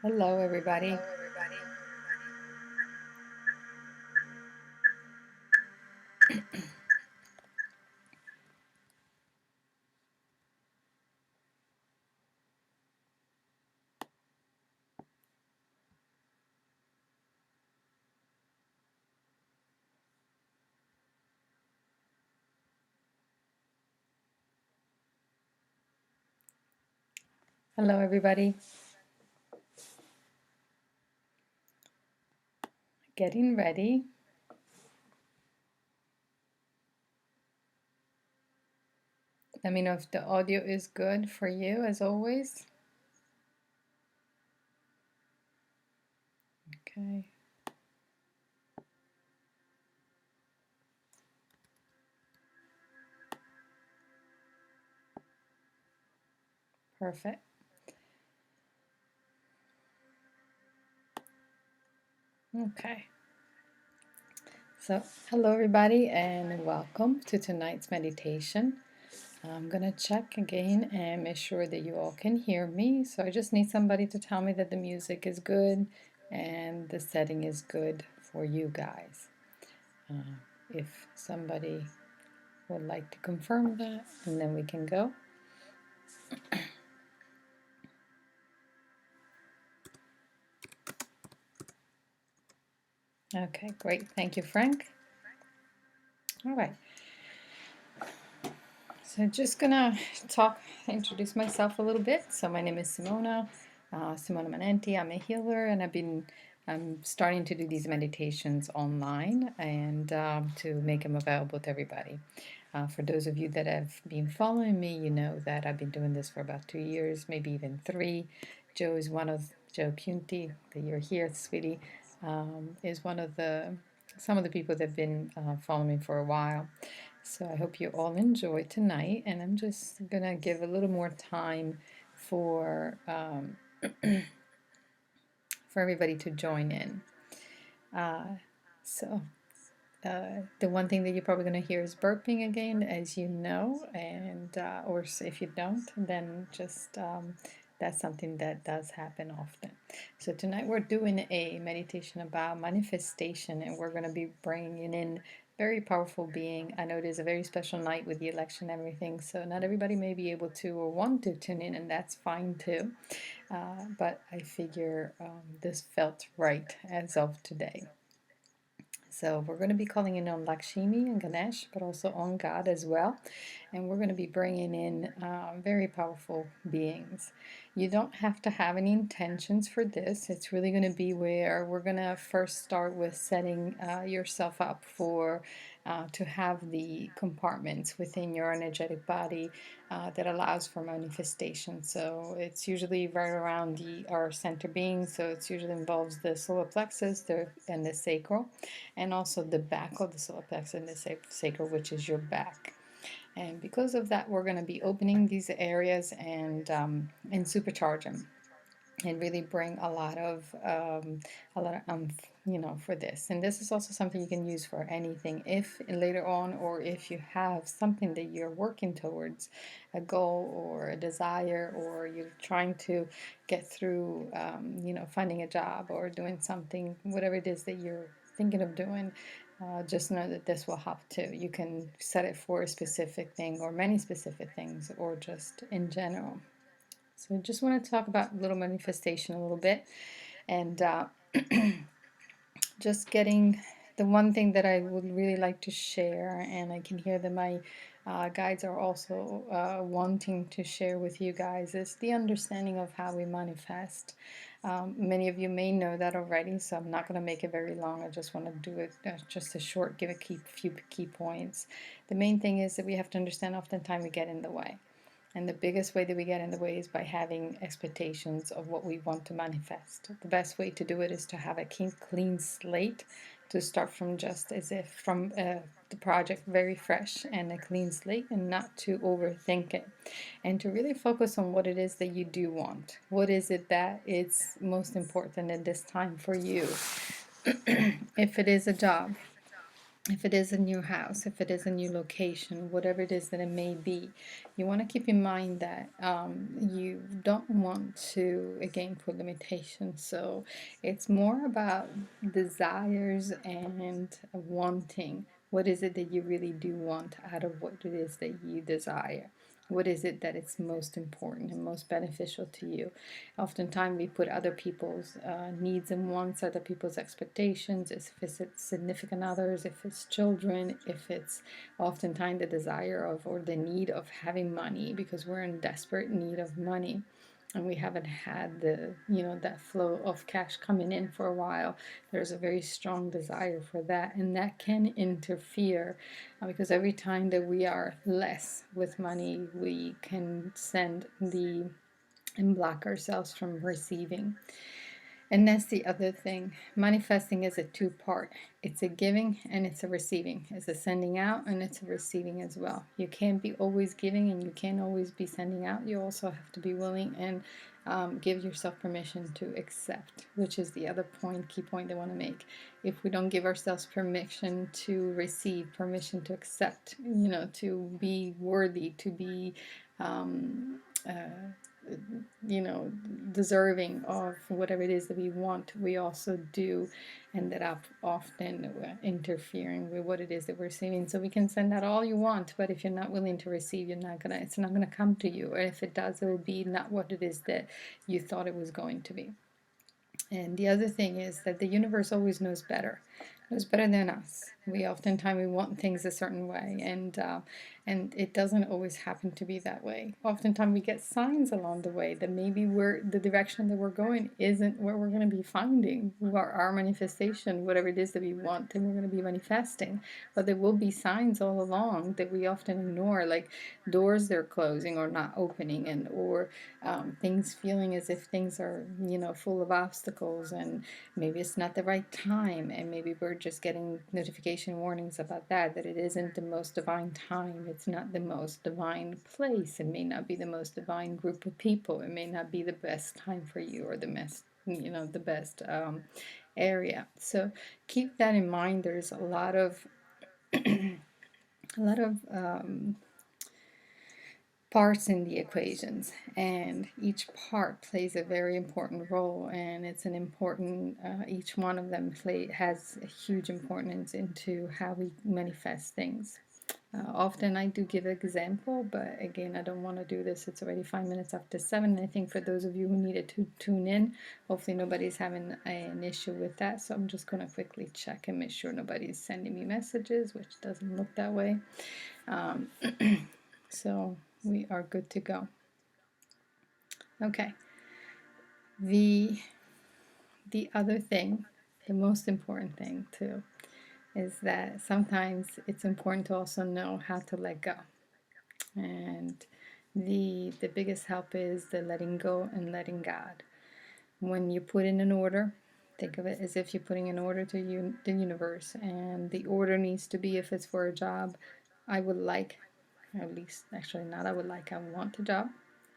Hello, everybody. Hello, everybody. Getting ready. Let me know if the audio is good for you, as always. Okay. Perfect. Okay. So, hello, everybody, and welcome to tonight's meditation. I'm going to check again and make sure that you all can hear me. So, I just need somebody to tell me that the music is good and the setting is good for you guys. If somebody would like to confirm that, and then we can go. Okay, great. Thank you, Frank. All right. So just gonna introduce myself a little bit. So my name is Simona Manenti. I'm a healer, and I'm starting to do these meditations online and to make them available to everybody. For those of you that have been following me, you know that I've been doing this for about 2 years, maybe even three. Joe Punti, that you're here, sweetie, is one of some of the people that have been following me for a while. So I hope you all enjoy tonight, and I'm just gonna give a little more time for for everybody to join in. Uh, so the one thing that you're probably gonna hear is burping again, as you know, and if you don't, then just that's something that does happen often. So tonight we're doing a meditation about manifestation, and we're going to be bringing in very powerful being. I know it is a very special night with the election and everything, so not everybody may be able to or want to tune in, and that's fine too. But I figure this felt right as of today. So we're going to be calling in on Lakshmi and Ganesh, but also on God as well. And we're going to be bringing in very powerful beings. You don't have to have any intentions for this. It's really going to be where we're going to first start with setting yourself up for to have the compartments within your energetic body that allows for manifestation. So it's usually right around our center being. So it usually involves the solar plexus and the sacral, and also the back of the solar plexus and the sacral, which is your back. And because of that, we're going to be opening these areas and supercharge them and really bring a lot of for this. And this is also something you can use for anything if later on, or if you have something that you're working towards, a goal or a desire, or you're trying to get through finding a job or doing something, whatever it is that you're thinking of doing. Just know that this will help too. You can set it for a specific thing or many specific things, or just in general. So I just want to talk about little manifestation a little bit, and just getting the one thing that I would really like to share, and I can hear that my guides are also wanting to share with you guys, is the understanding of how we manifest. Many of you may know that already, so I'm not going to make it very long. I just want to do it just a short, give a few key points. The main thing is that we have to understand oftentimes we get in the way. And the biggest way that we get in the way is by having expectations of what we want to manifest. The best way to do it is to have a clean slate, to start from just as if from the project very fresh and a clean slate, and not to overthink it. And to really focus on what it is that you do want. What is it that is most important in this time for you? If it is a job, If it is a new house, if it is a new location, whatever it is that it may be, you want to keep in mind that you don't want to, again, put limitations. So it's more about desires and wanting. What is it that you really do want out of what it is that you desire? What is it that is most important and most beneficial to you? Oftentimes, we put other people's needs and wants, other people's expectations, if it's significant others, if it's children, if it's oftentimes the desire of or the need of having money because we're in desperate need of money and we haven't had the that flow of cash coming in for a while. There's a very strong desire for that, and that can interfere because every time that we are less with money, we can send the and block ourselves from receiving. And that's the other thing. Manifesting is a two-part. It's a giving and it's a receiving. It's a sending out and it's a receiving as well. You can't be always giving and you can't always be sending out. You also have to be willing and give yourself permission to accept, which is the other point, key point I want to make. If we don't give ourselves permission to receive, permission to accept, to be worthy, to be deserving of whatever it is that we want, we also do end up often interfering with what it is that we're receiving. So we can send out all you want, but if you're not willing to receive, it's not gonna come to you. Or if it does, it will be not what it is that you thought it was going to be. And the other thing is that the universe always knows better than us. We oftentimes we want things a certain way, and it doesn't always happen to be that way. Oftentimes we get signs along the way that maybe the direction that we're going isn't where we're going to be finding our manifestation, whatever it is that we want, and we're going to be manifesting. But there will be signs all along that we often ignore, like doors they're closing or not opening, and or things feeling as if things are full of obstacles, and maybe it's not the right time, and maybe we're just getting notification warnings about that it isn't the most divine time, it's not the most divine place, it may not be the most divine group of people, it may not be the best time for you or the best the best area. So keep that in mind. There's a lot of a lot of parts in the equations, and each part plays a very important role, and it's an important each one of them has a huge importance into how we manifest things. Often I do give an example, but again, I don't want to do this. It's already 5 minutes after 7. And I think for those of you who needed to tune in, hopefully nobody's having an issue with that. So I'm just going to quickly check and make sure nobody's sending me messages, which doesn't look that way. So we are good to go. Okay. The other thing, the most important thing too, is that sometimes it's important to also know how to let go. And the biggest help is the letting go and letting God. When you put in an order, think of it as if you're putting an order to the universe, and the order needs to be, if it's for a job, I would like, at least actually not I would like, I want a job,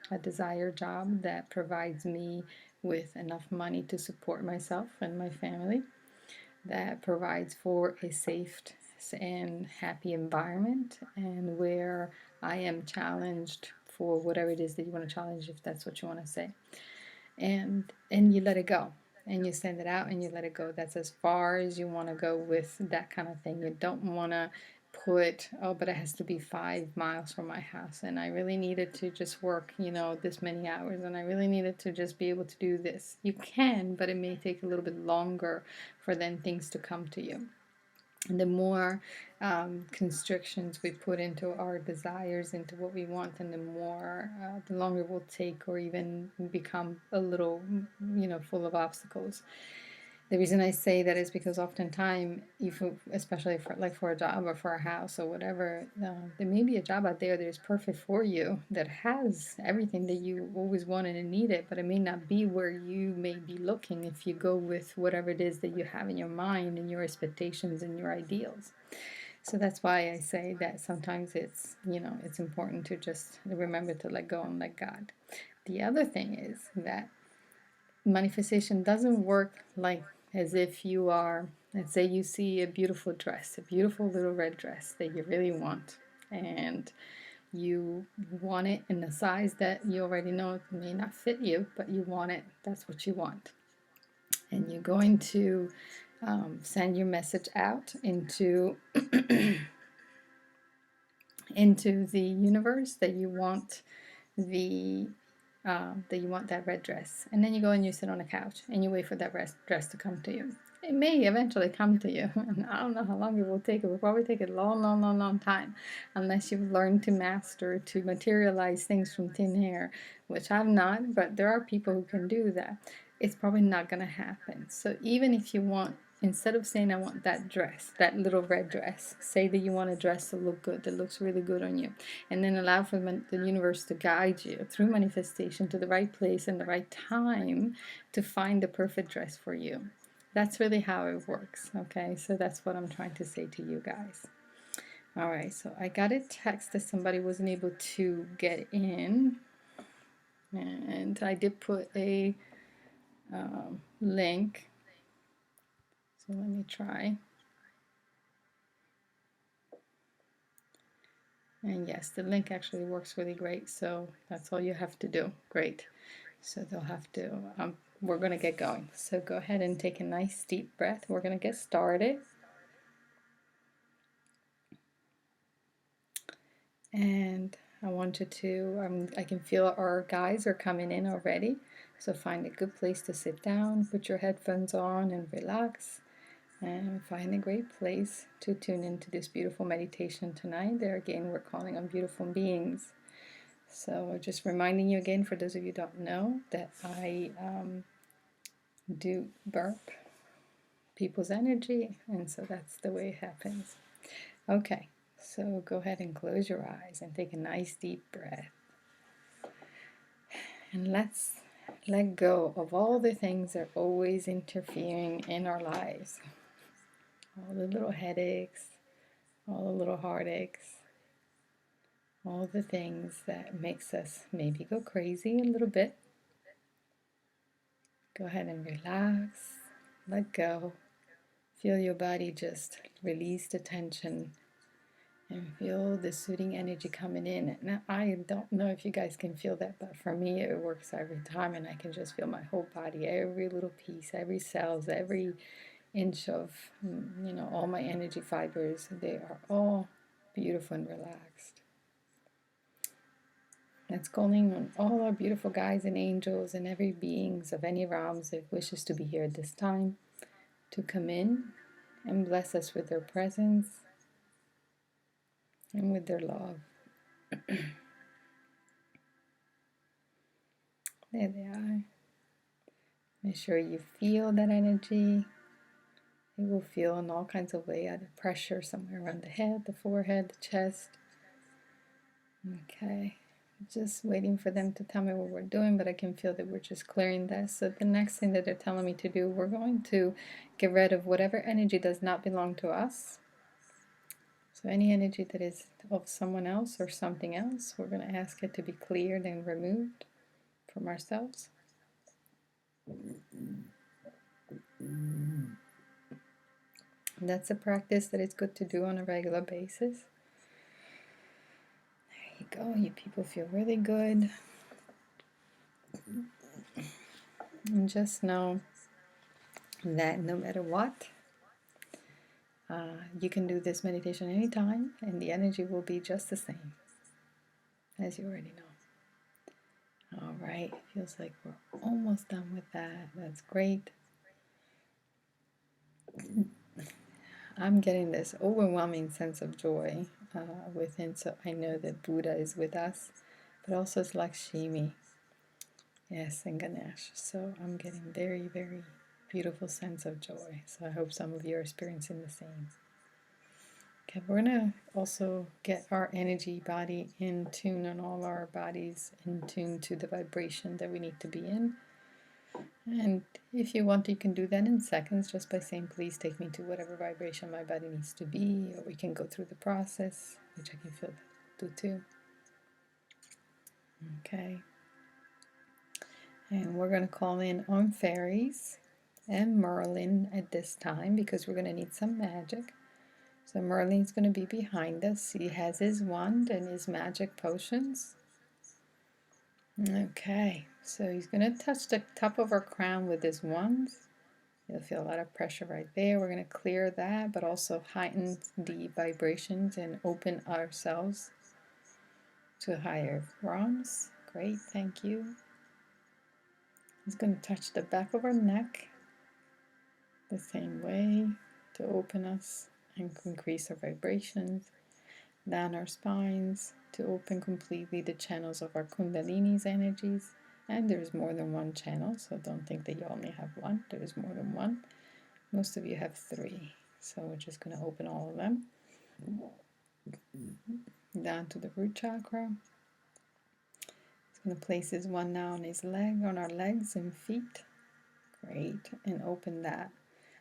a desired job that provides me with enough money to support myself and my family, that provides for a safe and happy environment, and where I am challenged for whatever it is that you want to challenge, if that's what you want to say. And you let it go, and you send it out and you let it go. That's as far as you want to go with that kind of thing. You don't want to put, oh, but it has to be 5 miles from my house, and I really needed to just work this many hours, and I really needed to just be able to do this. You can, but it may take a little bit longer for then things to come to you. And the more constrictions we put into our desires, into what we want, and the longer it will take, or even become a little full of obstacles. The reason I say that is because oftentimes, especially for a job or for a house or whatever, there may be a job out there that is perfect for you, that has everything that you always wanted and needed, but it may not be where you may be looking if you go with whatever it is that you have in your mind and your expectations and your ideals. So that's why I say that sometimes it's important to just remember to let go and let God. The other thing is that manifestation doesn't work like as if you are, let's say you see a beautiful dress, a beautiful little red dress that you really want, and you want it in a size that you already know it may not fit you, but you want it, that's what you want. And you're going to send your message out into into the universe that you want the that red dress, and then you go and you sit on a couch and you wait for that dress to come to you. It may eventually come to you, and I don't know how long it will take. It will probably take a long, long, long, long time, unless you've learned to master to materialize things from thin air, which I've not, but there are people who can do that. It's probably not going to happen. So even if you want, instead of saying I want that dress, that little red dress, say that you want a dress to look good, that looks really good on you, and then allow for the universe to guide you through manifestation to the right place and the right time to find the perfect dress for you. That's really how it works, okay? So that's what I'm trying to say to you guys. All right, so I got a text that somebody wasn't able to get in, and I did put a link. So let me try. And yes, the link actually works really great, so that's all you have to do. Great. So they'll have to, we're going to get going. So go ahead and take a nice deep breath. We're going to get started. And I want you to, I can feel our guys are coming in already. So find a good place to sit down, put your headphones on and relax. And find a great place to tune into this beautiful meditation tonight. There again, we're calling on beautiful beings. So just reminding you again, for those of you who don't know, that I do burp people's energy, and so that's the way it happens. Okay, so go ahead and close your eyes and take a nice deep breath. And let's let go of all the things that are always interfering in our lives. All the little headaches, all the little heartaches, all the things that makes us maybe go crazy a little bit. Go ahead and relax, let go. Feel your body just release the tension and feel the soothing energy coming in. Now, I don't know if you guys can feel that, but for me, it works every time, and I can just feel my whole body, every little piece, every cells, every inch of, all my energy fibers. They are all beautiful and relaxed. That's calling on all our beautiful guides and angels and every beings of any realms that wishes to be here at this time to come in and bless us with their presence and with their love. There they are. Make sure you feel that energy. You will feel in all kinds of ways, either pressure somewhere around the head, the forehead, the chest. Okay, just waiting for them to tell me what we're doing, but I can feel that we're just clearing that. So the next thing that they're telling me to do, we're going to get rid of whatever energy does not belong to us. So any energy that is of someone else or something else, we're going to ask it to be cleared and removed from ourselves. That's a practice that is good to do on a regular basis. There you go. You people feel really good. And just know that no matter what, you can do this meditation anytime, and the energy will be just the same, as you already know. All right, feels like we're almost done with that. That's great. I'm getting this overwhelming sense of joy within, so I know that Buddha is with us, but also it's Lakshmi, yes, and Ganesh. So I'm getting very, very beautiful sense of joy. So I hope some of you are experiencing the same. Okay, we're going to also get our energy body in tune, and all our bodies in tune to the vibration that we need to be in. And if you want, you can do that in seconds just by saying, please take me to whatever vibration my body needs to be, or we can go through the process, which I can feel do too. Okay. And we're going to call in on fairies. and Merlin at this time because we're going to need some magic. So Merlin's going to be behind us. He has his wand and his magic potions. Okay, so he's going to touch the top of our crown with his wand. You'll feel a lot of pressure right there. We're going to clear that, but also heighten the vibrations and open ourselves to higher realms. Great, thank you. He's going to touch the back of our neck the same way to open us and increase our vibrations. Down our spines to open completely the channels of our Kundalini's energies. And there's more than one channel, so don't think that you only have one. There's more than one. Most of you have 3. So we're just going to open all of them. Down to the root chakra. He's going to place his one now on his leg, on our legs and feet. Great. And open that.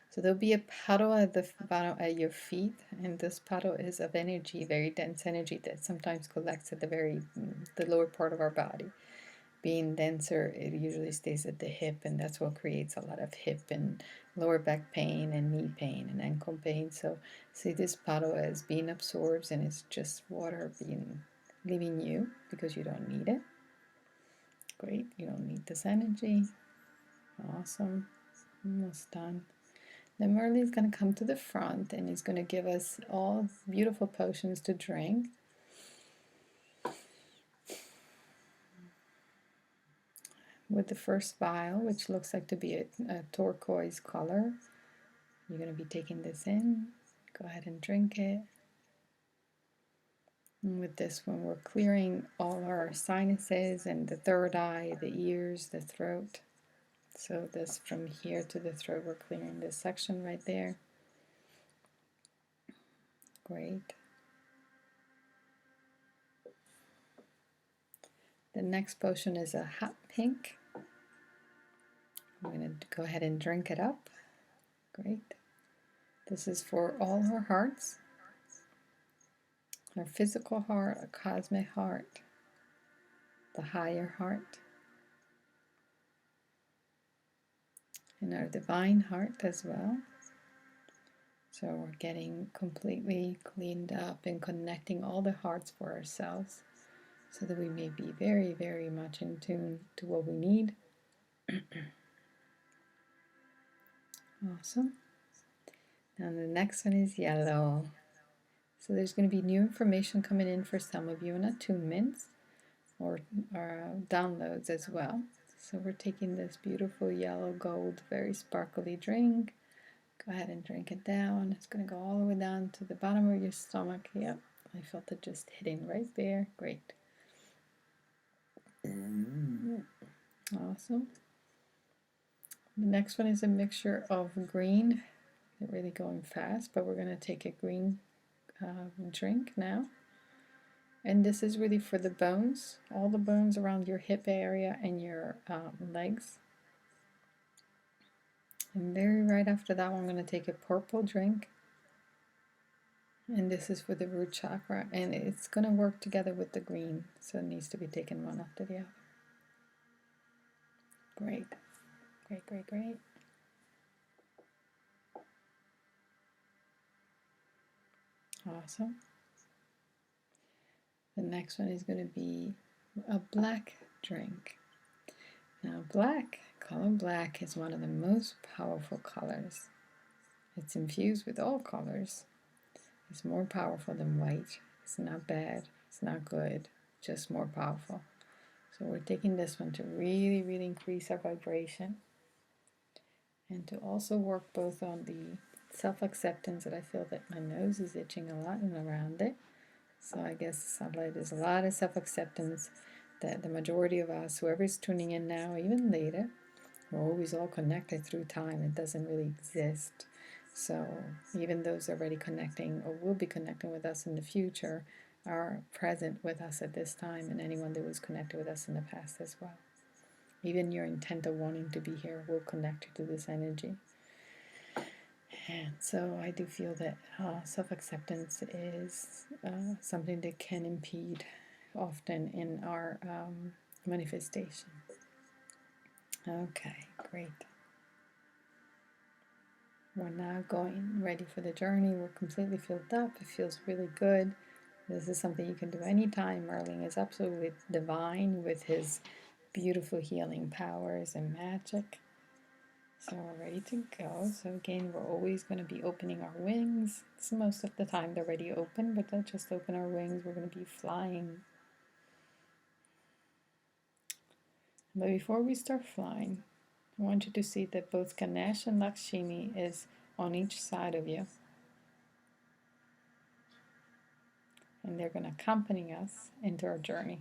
So there'll be a puddle at the bottom at your feet, and this puddle is of energy, very dense energy that sometimes collects at the lower part of our body. Being denser, it usually stays at the hip, and that's what creates a lot of hip and lower back pain and knee pain and ankle pain. So see this puddle as being absorbed, and it's just water leaving you because you don't need it. Great, you don't need this energy. Awesome, almost done. Then Merlin's going to come to the front and he's going to give us all beautiful potions to drink. With the first vial, which looks like to be a turquoise color, you're going to be taking this in. Go ahead and drink it. And with this one, we're clearing all our sinuses and the third eye, the ears, the throat. So this from here to the throat, we're clearing this section right there. Great. The next potion is a hot pink. I'm going to go ahead and drink it up. Great. This is for all our hearts. Our physical heart, our cosmic heart, the higher heart, and our divine heart as well. So we're getting completely cleaned up and connecting all the hearts for ourselves so that we may be very, very much in tune to what we need. Awesome. Now the next one is yellow. So there's going to be new information coming in for some of you in attunements or downloads as well. So we're taking this beautiful yellow gold, very sparkly drink. Go ahead and drink it down. It's going to go all the way down to the bottom of your stomach. Yep, I felt it just hitting right there. Great. Awesome. The next one is a mixture of green. They're really going fast, but we're going to take a green drink now. And this is really for the bones, all the bones around your hip area and your legs. And very right after that one, I'm going to take a purple drink. And this is for the root chakra. And it's going to work together with the green. So it needs to be taken one after the other. Great. Great, great, great. Awesome. The next one is going to be a black drink. Now color black is one of the most powerful colors. It's infused with all colors. It's more powerful than white. It's not bad. It's not good. Just more powerful. So we're taking this one to really, really increase our vibration. And to also work both on the self-acceptance that I feel that my nose is itching a lot and around it. So I guess there's a lot of self-acceptance that the majority of us, whoever's tuning in now, even later, we're always all connected through time. It doesn't really exist. So even those already connecting or will be connecting with us in the future are present with us at this time, and anyone that was connected with us in the past as well. Even your intent of wanting to be here will connect you to this energy. And so I do feel that self-acceptance is something that can impede often in our manifestation. Okay, great. We're now going ready for the journey. We're completely filled up. It feels really good. This is something you can do anytime. Merlin is absolutely divine with his beautiful healing powers and magic. So we're ready to go. So again, we're always going to be opening our wings. So most of the time they're already open, but let's just open our wings. We're going to be flying. But before we start flying, I want you to see that both Ganesh and Lakshmi is on each side of you. And they're going to accompany us into our journey.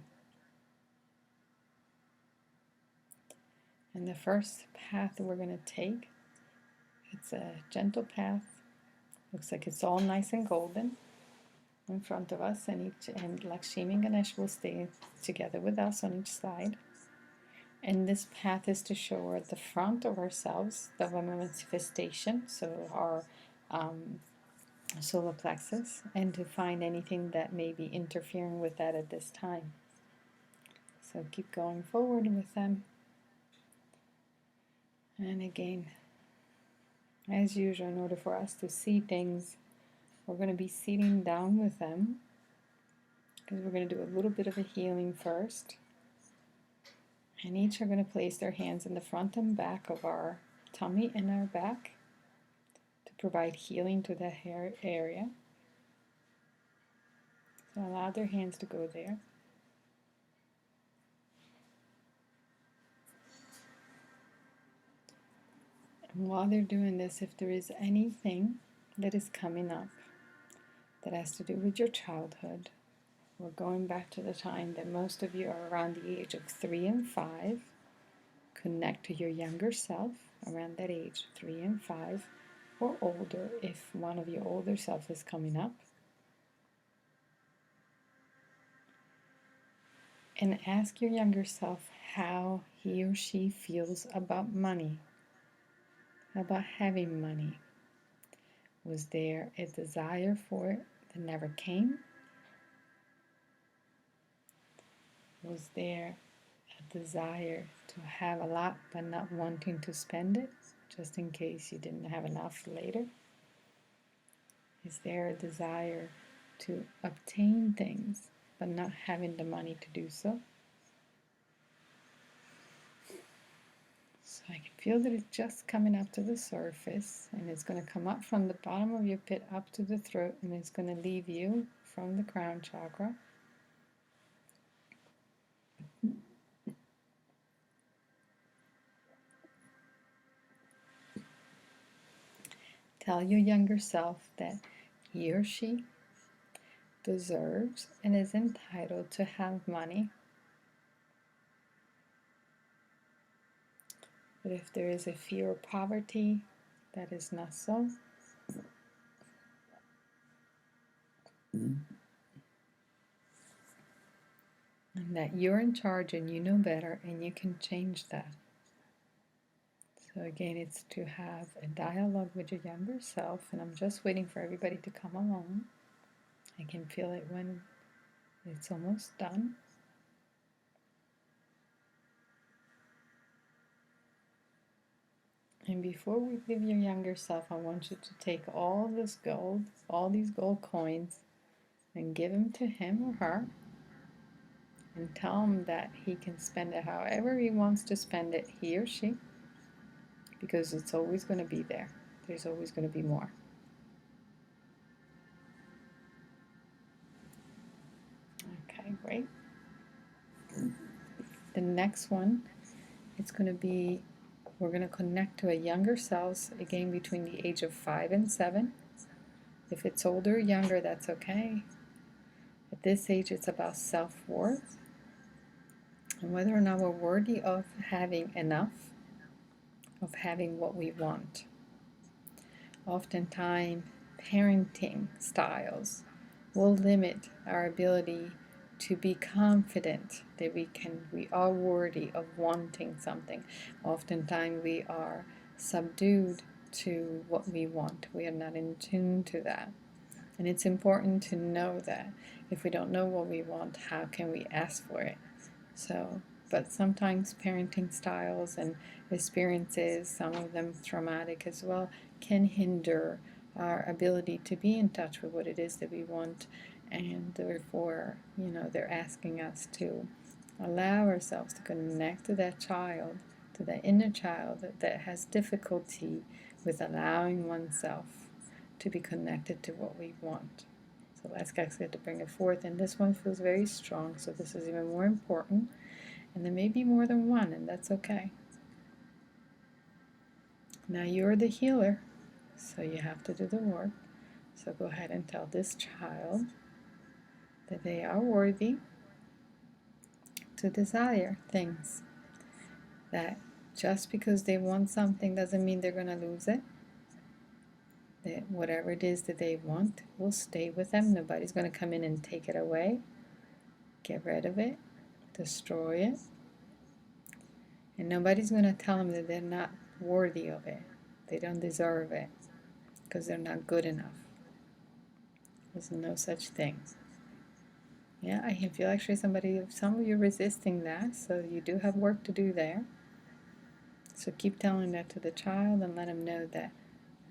And the first path we're going to take, it's a gentle path. Looks like it's all nice and golden in front of us, and Lakshmi and Ganesh will stay together with us on each side. And this path is to show her the front of ourselves, the manifestation, so our solar plexus, and to find anything that may be interfering with that at this time. So keep going forward with them. And again, as usual, in order for us to see things, we're going to be sitting down with them, because we're going to do a little bit of a healing first. And each are going to place their hands in the front and back of our tummy and our back to provide healing to that hair area. So allow their hands to go there. And while they're doing this, if there is anything that is coming up that has to do with your childhood, we're going back to the time that most of you are around the age of 3 and 5. Connect to your younger self around that age, 3 and 5, or older if one of your older self is coming up. And ask your younger self how he or she feels about money, about having money. Was there a desire for it that never came? Was there a desire to have a lot but not wanting to spend it, just in case you didn't have enough later? Is there a desire to obtain things but not having the money to do so? So I can feel that it's just coming up to the surface, and it's going to come up from the bottom of your pit up to the throat, and it's going to leave you from the crown chakra. Tell your younger self that he or she deserves and is entitled to have money. But if there is a fear of poverty, that is not so. And that you're in charge and you know better and you can change that. So again, it's to have a dialogue with your younger self, and I'm just waiting for everybody to come along. I can feel it when it's almost done. And before we leave your younger self, I want you to take all this gold, all these gold coins, and give them to him or her, and tell him that he can spend it however he wants to spend it, he or she, because it's always going to be there. There's always going to be more. Okay, great. The next one, it's going to be, we're going to connect to a younger self, again between the age of 5 and 7. If it's older or younger, that's okay. At this age, it's about self-worth and whether or not we're worthy of having enough, of having what we want. Oftentimes, parenting styles will limit our ability to be confident that we are worthy of wanting something. Oftentimes, we are subdued to what we want. We are not in tune to that. And it's important to know that if we don't know what we want, how can we ask for it? So But sometimes parenting styles and experiences, some of them traumatic as well, can hinder our ability to be in touch with what it is that we want, and therefore, they're asking us to allow ourselves to connect to that child, to that inner child that has difficulty with allowing oneself to be connected to what we want. So let's get to bring it forth, and this one feels very strong, so this is even more important. And there may be more than one, and that's okay. Now you're the healer, so you have to do the work. So go ahead and tell this child that they are worthy to desire things. That just because they want something doesn't mean they're going to lose it. That whatever it is that they want will stay with them. Nobody's going to come in and take it away, get rid of it, destroy it. And nobody's going to tell them that they're not worthy of it. They don't deserve it because they're not good enough. There's no such thing. Yeah, I can feel actually some of you resisting that, so you do have work to do there. So keep telling that to the child and let them know that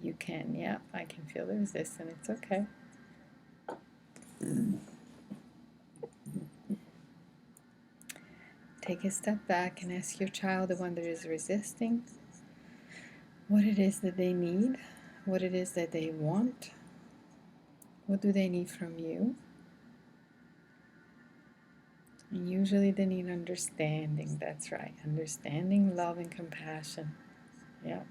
you can. Yeah, I can feel the resistance. It's okay. Take a step back and ask your child, the one that is resisting, what it is that they need, what it is that they want, what do they need from you. And usually they need understanding. That's right, understanding, love, and compassion. Yeah,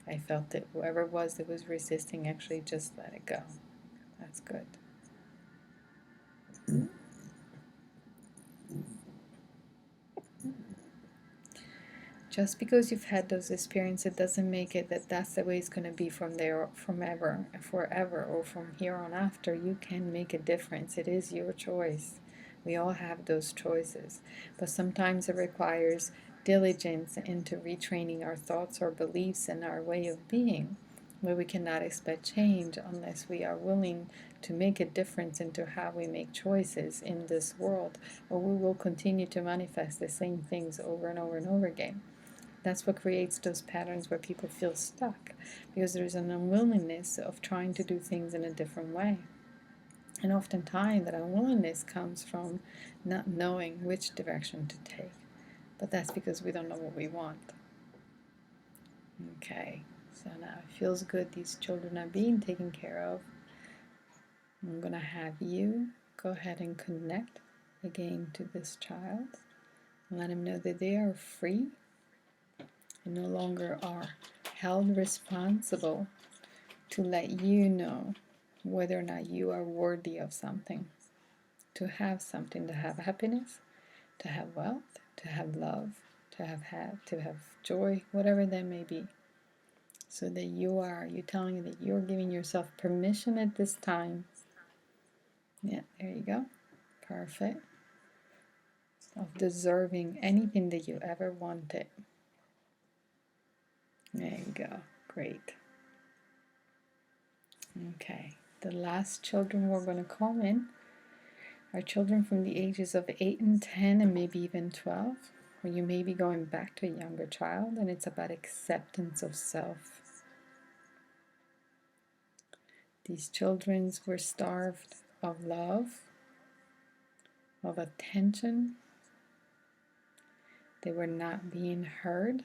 I felt it. Whoever it was that was resisting, actually just let it go. That's good. Just because you've had those experiences, it doesn't make it that that's the way it's going to be from there, forever, or from here on after. You can make a difference. It is your choice. We all have those choices. But sometimes it requires diligence into retraining our thoughts, our beliefs, and our way of being, where we cannot expect change unless we are willing to make a difference into how we make choices in this world, or we will continue to manifest the same things over and over and over again. That's what creates those patterns where people feel stuck, because there's an unwillingness of trying to do things in a different way. And oftentimes that unwillingness comes from not knowing which direction to take. But that's because we don't know what we want. Okay, so now it feels good. These children are being taken care of. I'm going to have you go ahead and connect again to this child. Let him know that they are free and no longer are held responsible to let you know whether or not you are worthy of something, to have something, to have happiness, to have wealth, to have love, to have joy, whatever that may be. So that you're telling you that you're giving yourself permission at this time. Yeah, there you go. Perfect. Of deserving anything that you ever wanted. There you go. Great. Okay. The last children we're going to call in are children from the ages of 8 and 10 and maybe even 12, or you may be going back to a younger child, and it's about acceptance of self. These children were starved of love, of attention. They were not being heard,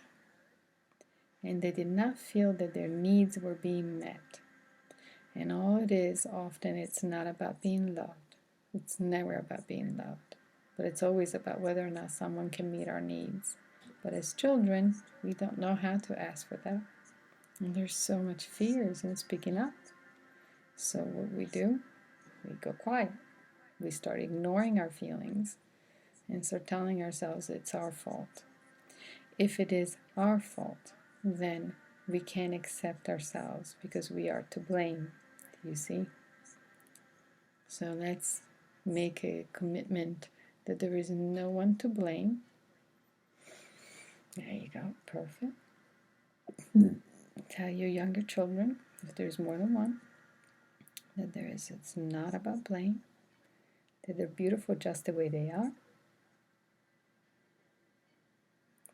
and they did not feel that their needs were being met. And all it is, often, it's not about being loved. It's never about being loved. But it's always about whether or not someone can meet our needs. But as children, we don't know how to ask for that. And there's so much fears in speaking up. So what we do, we go quiet. We start ignoring our feelings and start telling ourselves it's our fault. If it is our fault, then we can't accept ourselves because we are to blame. You see? So let's make a commitment that there is no one to blame. There you go. Perfect. Tell your younger children, if there's more than one, that it's not about blame, that they're beautiful just the way they are.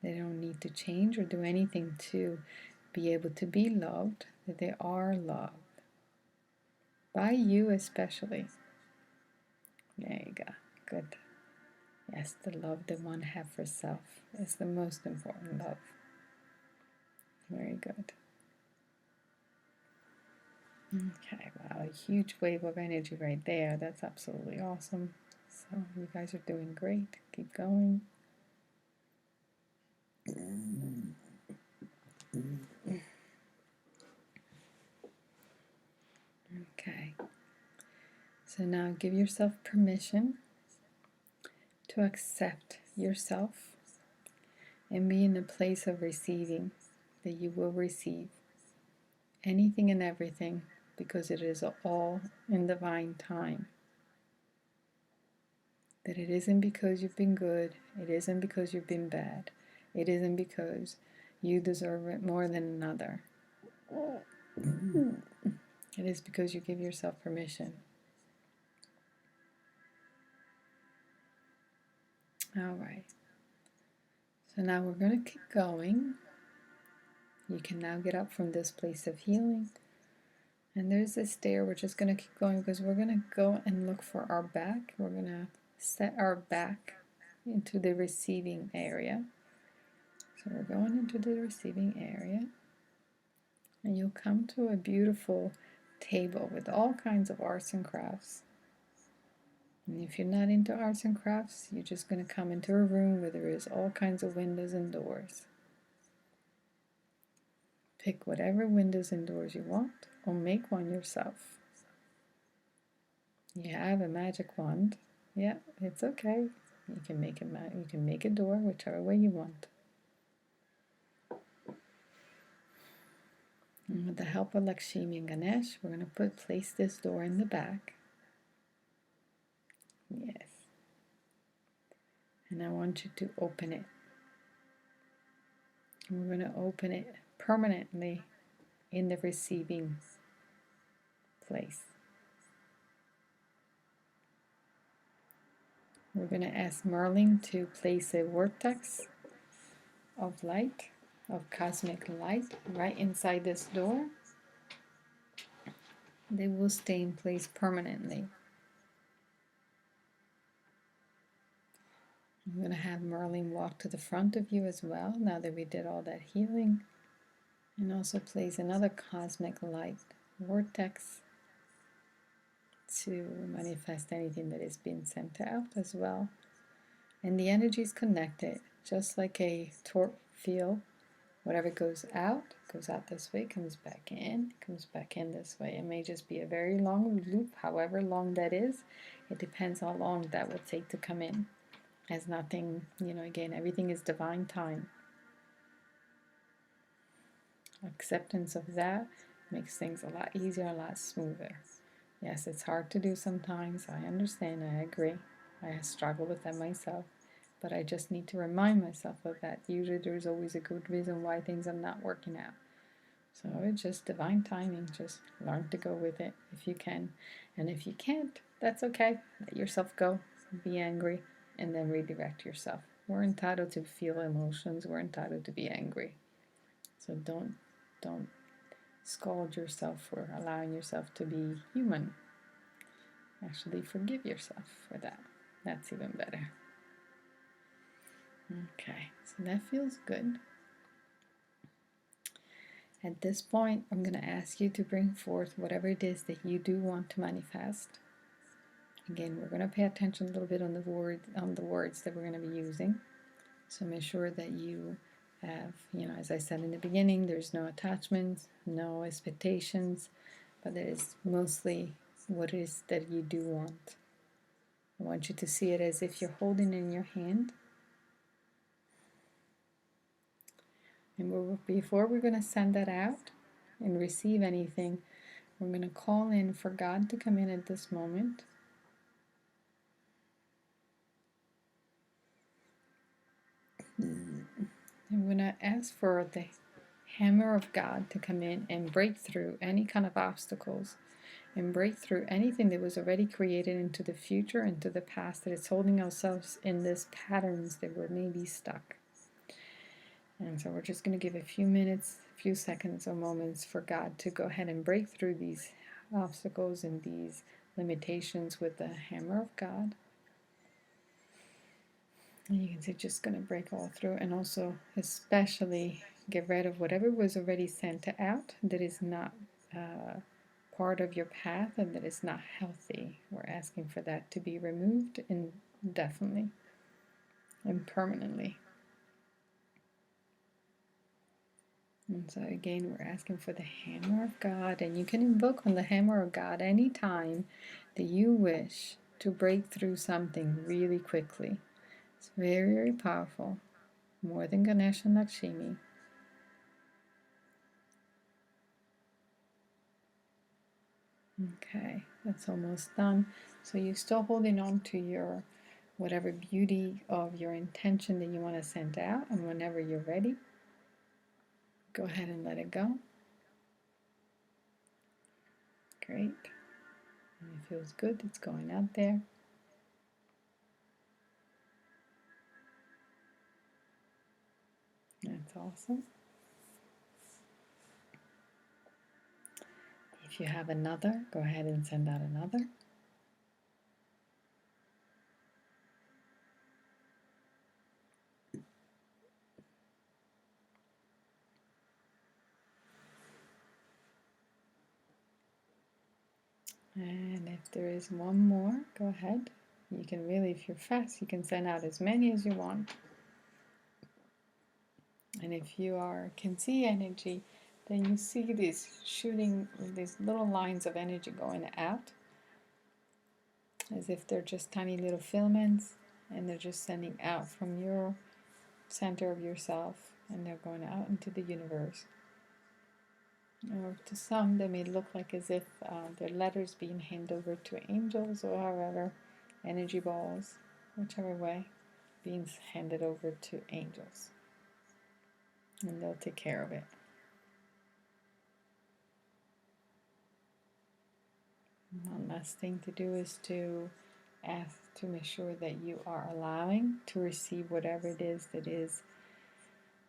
They don't need to change or do anything to be able to be loved, that they are loved. By you especially. There you go. Good. Yes, the love that one has for self is the most important love. Very good. Okay, wow, a huge wave of energy right there. That's absolutely awesome. So you guys are doing great. Keep going. Okay. So now give yourself permission to accept yourself and be in a place of receiving, that you will receive anything and everything because it is all in divine time. That it isn't because you've been good, it isn't because you've been bad, it isn't because you deserve it more than another. It is because you give yourself permission. All right. So now we're going to keep going. You can now get up from this place of healing. And there's this stair. We're just going to keep going because we're going to go and look for our back. We're going to set our back into the receiving area. So we're going into the receiving area. And you'll come to a beautiful table with all kinds of arts and crafts. And if you're not into arts and crafts, you're just going to come into a room where there is all kinds of windows and doors. Pick whatever windows and doors you want, or make one yourself. You have a magic wand. Yeah, it's okay. You can make a door whichever way you want. And with the help of Lakshmi and Ganesh, we're going to place this door in the back. Yes. And I want you to open it. And we're going to open it permanently in the receiving place. We're going to ask Merlin to place a vortex of light, of cosmic light, right inside this door. They will stay in place permanently. I'm going to have Merlin walk to the front of you as well, now that we did all that healing. And also place another cosmic light vortex to manifest anything that is being sent out as well. And the energy is connected, just like a torque field. Whatever goes out this way, comes back in this way. It may just be a very long loop, however long that is. It depends how long that will take to come in. As nothing, again, everything is divine time. Acceptance of that makes things a lot easier, a lot smoother. Yes, it's hard to do sometimes. I understand, I agree. I struggle with that myself. But I just need to remind myself of that. Usually there's always a good reason why things are not working out. So it's just divine timing. Just learn to go with it if you can. And if you can't, that's okay. Let yourself go. Be angry. And then redirect yourself. We're entitled to feel emotions. We're entitled to be angry. So don't scold yourself for allowing yourself to be human. Actually forgive yourself for that. That's even better. Okay, so that feels good. At this point, I'm going to ask you to bring forth whatever it is that you do want to manifest. Again, we're going to pay attention a little bit on the words that we're going to be using. So make sure that you have, as I said in the beginning, there's no attachments, no expectations, but it is mostly what it is that you do want. I want you to see it as if you're holding it in your hand. And before we're going to send that out and receive anything, we're going to call in for God to come in at this moment. I'm going to ask for the hammer of God to come in and break through any kind of obstacles and break through anything that was already created into the future, into the past, that is holding ourselves in these patterns that we're maybe stuck. And so we're just going to give a few minutes, a few seconds or moments for God to go ahead and break through these obstacles and these limitations with the hammer of God. And you can see just going to break all through, and also especially get rid of whatever was already sent out that is not part of your path and that is not healthy. We're asking for that to be removed indefinitely and permanently. And so again, we're asking for the hammer of God, and you can invoke on the hammer of God anytime that you wish to break through something really quickly. It's very, very powerful, more than Ganesh and Lakshmi. Okay, that's almost done. So you're still holding on to your whatever beauty of your intention that you want to send out, and whenever you're ready, go ahead and let it go. Great. And it feels good. It's going out there. That's awesome. If you have another, go ahead and send out another. And if there is one more, go ahead. You can really, if you're fast, you can send out as many as you want. And if you can see energy, then you see these shooting, these little lines of energy going out, as if they're just tiny little filaments, and they're just sending out from your center of yourself, and they're going out into the universe. Or to some, they may look like as if they're letters being handed over to angels, or however, energy balls, whichever way, being handed over to angels. And they'll take care of it. One last thing to do is to ask to make sure that you are allowing to receive whatever it is that is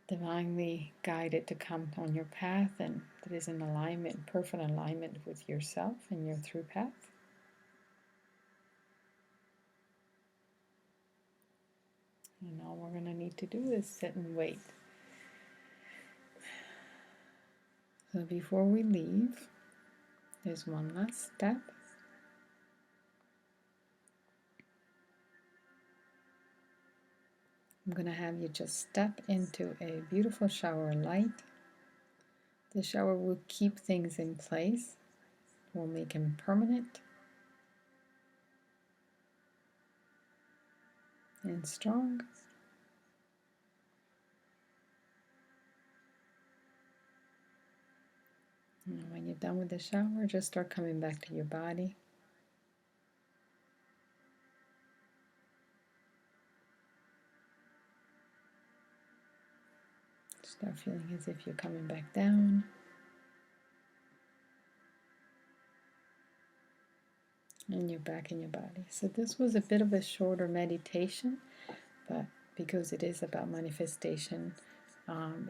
divinely guided to come on your path, and that is in alignment, perfect alignment with yourself and your through path. And all we're going to need to do is sit and wait. So before we leave, there's one last step. I'm going to have you just step into a beautiful shower of light. The shower will keep things in place, will make them permanent and strong. And when you're done with the shower, just start coming back to your body. Start feeling as if you're coming back down. And you're back in your body. So this was a bit of a shorter meditation, but because it is about manifestation,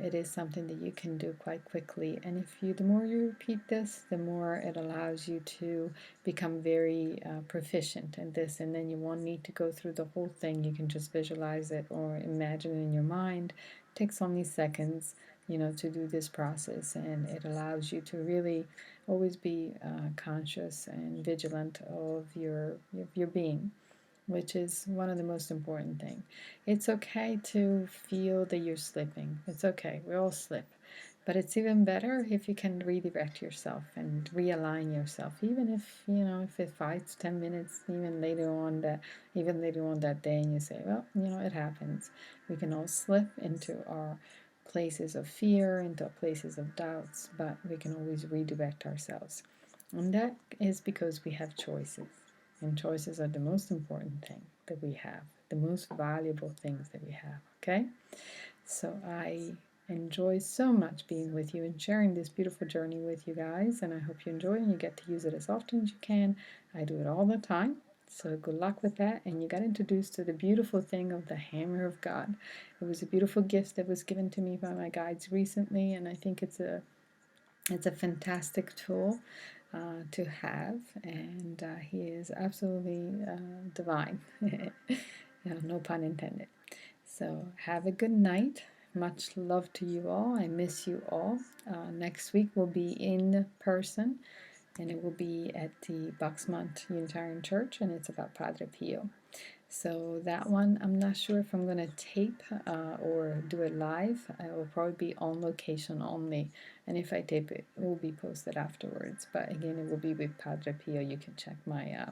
it is something that you can do quite quickly. And the more you repeat this, the more it allows you to become very proficient in this. And then you won't need to go through the whole thing. You can just visualize it or imagine it in your mind. It takes only seconds, to do this process, and it allows you to really always be conscious and vigilant of your being, which is one of the most important things. It's okay to feel that you're slipping. It's okay. We all slip. But it's even better if you can redirect yourself and realign yourself, even if it 5 to 10 minutes, even later on that day, and you say, well, it happens. We can all slip into our places of fear, into places of doubts, but we can always redirect ourselves. And that is because we have choices. And choices are the most important thing that we have, the most valuable things that we have, okay? So I enjoy so much being with you and sharing this beautiful journey with you guys, and I hope you enjoy and you get to use it as often as you can. I do it all the time, So good luck with that. And you got introduced to the beautiful thing of the hammer of God. It was a beautiful gift that was given to me by my guides recently, and I think it's a fantastic tool to have, and he is absolutely divine. No pun intended. So have a good night. Much love to you all. I miss you all. Next week will be in person, and it will be at the Boxmont Unitarian Church, and it's about Padre Pio. So that one, I'm not sure if I'm going to tape or do it live. I will probably be on location only, and if I tape it, it will be posted afterwards. But again, it will be with Padre Pio. You can check my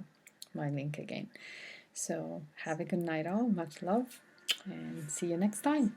link again. So have a good night all. Much love, and see you next time.